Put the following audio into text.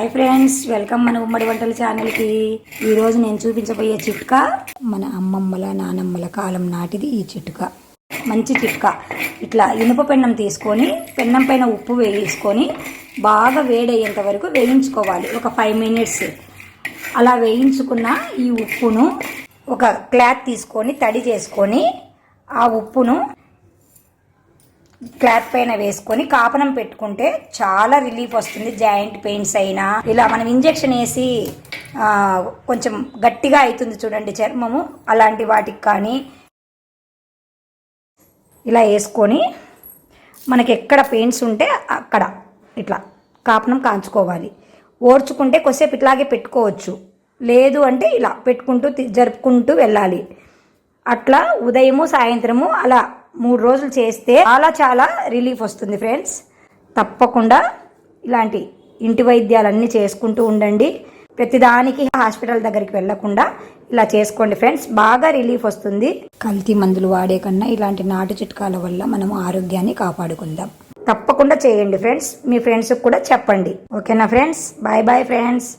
Hi friends, welcome మన ఉమ్మడి వంటల ఛానల్కి. ఈరోజు నేను చూపించబోయే చిట్కా మన అమ్మమ్మల నానమ్మల కాలం నాటిది. ఈ చిట్కా మంచి చిట్కా. ఇట్లా ఇనుప పెన్నం తీసుకొని పెన్నం పైన ఉప్పు వేయించుకొని బాగా వేడయ్యేంత వరకు వేయించుకోవాలి. ఒక 5 minutes అలా వేయించుకున్న ఈ ఉప్పును ఒక క్లాత్ తీసుకొని తడి చేసుకొని ఆ ఉప్పును క్లాత్ పైన వేసుకొని కాపనం పెట్టుకుంటే చాలా రిలీఫ్ వస్తుంది. జాయింట్ పెయిన్స్ అయినా ఇలా మనం ఇంజెక్షన్ వేసి కొంచెం గట్టిగా అవుతుంది చూడండి చర్మము, అలాంటి వాటికి కానీ ఇలా వేసుకొని మనకి ఎక్కడ పెయిన్స్ ఉంటే అక్కడ ఇట్లా కాపనం కాంచుకోవాలి. ఓర్చుకుంటే కొద్దిసేపు ఇట్లాగే పెట్టుకోవచ్చు, లేదు అంటే ఇలా పెట్టుకుంటూ జరుపుకుంటూ వెళ్ళాలి. అట్లా ఉదయము సాయంత్రము అలా 3 రోజులు చేస్తే చాలా రిలీఫ్ వస్తుంది ఫ్రెండ్స్. తప్పకుండా ఇలాంటి ఇంటి వైద్యాలన్నీ చేసుకుంటూ ఉండండి. ప్రతిదానికి హాస్పిటల్ దగ్గరికి వెళ్ళకుండా ఇలా చేసుకోండి ఫ్రెండ్స్, బాగా రిలీఫ్ వస్తుంది. కల్తీ మందులు వాడే కన్నా ఇలాంటి నాటు చిట్కాల వల్ల మనం ఆరోగ్యాన్ని కాపాడుకుందాం. తప్పకుండా చేయండి ఫ్రెండ్స్, మీ ఫ్రెండ్స్కి కూడా చెప్పండి. ఓకేనా ఫ్రెండ్స్? Bye bye friends.